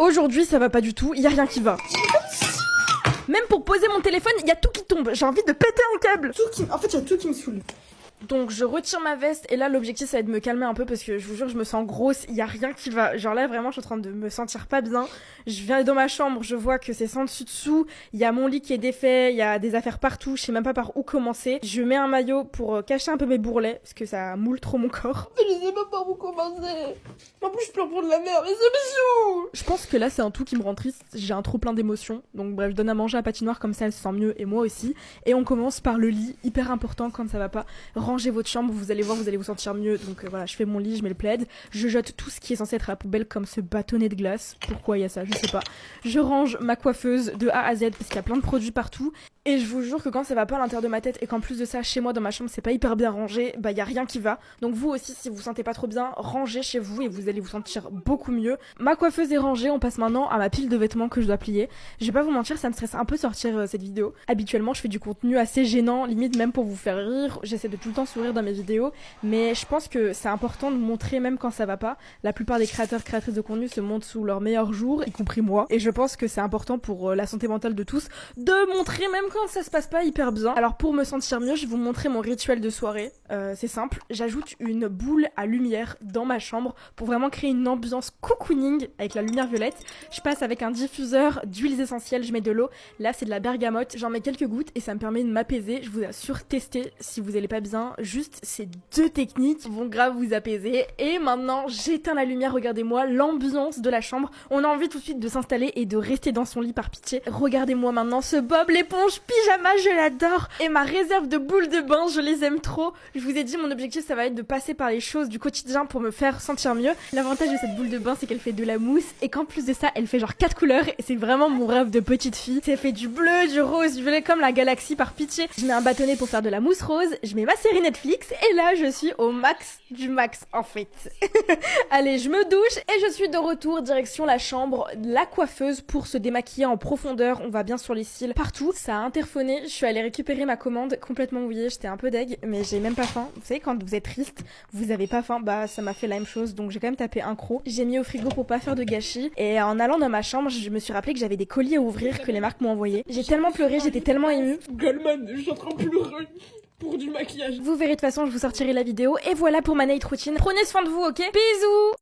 Aujourd'hui ça va pas du tout, y a rien qui va. Même pour poser mon téléphone, y a tout qui tombe. J'ai envie de péter un câble. En fait, y a tout qui me saoule. Donc je retire ma veste et là l'objectif ça va être de me calmer un peu parce que je vous jure je me sens grosse, il y a rien qui va. Genre là vraiment je suis en train de me sentir pas bien. Je viens dans ma chambre, je vois que c'est sans dessus dessous, il y a mon lit qui est défait, il y a des affaires partout, je sais même pas par où commencer. Je mets un maillot pour cacher un peu mes bourrelets parce que ça moule trop mon corps. Je sais pas par où commencer. En plus je pleure pour de la merde, mais c'est bisous. Je pense que là c'est un tout qui me rend triste, j'ai un trop plein d'émotions. Donc bref je donne à manger à Patinoire comme ça elle se sent mieux et moi aussi. Et on commence par le lit, hyper important quand ça va pas. Rangez votre chambre, vous allez voir, vous allez vous sentir mieux. Donc voilà, je fais mon lit, je mets le plaid, je jette tout ce qui est censé être à la poubelle comme ce bâtonnet de glace. Pourquoi il y a ça, je sais pas. Je range ma coiffeuse de A à Z parce qu'il y a plein de produits partout. Et je vous jure que quand ça va pas à l'intérieur de ma tête et qu'en plus de ça, chez moi dans ma chambre, c'est pas hyper bien rangé, bah y a rien qui va. Donc vous aussi, si vous vous sentez pas trop bien, rangez chez vous et vous allez vous sentir beaucoup mieux. Ma coiffeuse est rangée, on passe maintenant à ma pile de vêtements que je dois plier. Je vais pas vous mentir, ça me stresse un peu de sortir cette vidéo. Habituellement, je fais du contenu assez gênant, limite même pour vous faire rire. J'essaie de tout le temps sourire dans mes vidéos, mais je pense que c'est important de montrer même quand ça va pas. La plupart des créateurs, créatrices de contenu se montrent sous leur meilleur jour, y compris moi. Et je pense que c'est important pour la santé mentale de tous de montrer même quand ça se passe pas hyper bien. Alors pour me sentir mieux, je vais vous montrer mon rituel de soirée. C'est simple, j'ajoute une boule à lumière dans ma chambre pour vraiment créer une ambiance cocooning avec la lumière violette. Je passe avec un diffuseur d'huiles essentielles, je mets de l'eau. Là c'est de la bergamote, j'en mets quelques gouttes et ça me permet de m'apaiser. Je vous assure, tester si vous allez pas bien. Juste ces deux techniques vont grave vous apaiser. Et maintenant j'éteins la lumière, regardez-moi l'ambiance de la chambre. On a envie tout de suite de s'installer et de rester dans son lit par pitié. Regardez-moi maintenant ce Bob l'éponge pyjama, je l'adore. Et ma réserve de boules de bain, je les aime trop. Je vous ai dit, mon objectif ça va être de passer par les choses du quotidien pour me faire sentir mieux. L'avantage de cette boule de bain c'est qu'elle fait de la mousse et qu'en plus de ça elle fait genre 4 couleurs et c'est vraiment mon rêve de petite fille. Ça fait du bleu, du rose, du violet comme la galaxie par pitié. Je mets un bâtonnet pour faire de la mousse rose, je mets ma série Netflix et là je suis au max du max en fait. Allez, je me douche et je suis de retour direction la chambre, la coiffeuse pour se démaquiller en profondeur. On va bien sur les cils partout. Ça a interphoné, je suis allée récupérer ma commande complètement mouillée, j'étais un peu deg mais j'ai même pas faim. Vous savez quand vous êtes triste, vous avez pas faim, bah ça m'a fait la même chose donc j'ai quand même tapé un croc. J'ai mis au frigo pour pas faire de gâchis et en allant dans ma chambre, je me suis rappelé que j'avais des colis à ouvrir que les marques m'ont envoyé. J'ai tellement pleuré, j'étais tellement émue. Goldman, je suis en train de pleurer pour du maquillage. Vous verrez de toute façon, je vous sortirai la vidéo et voilà pour ma night routine. Prenez soin de vous, ok? Bisous!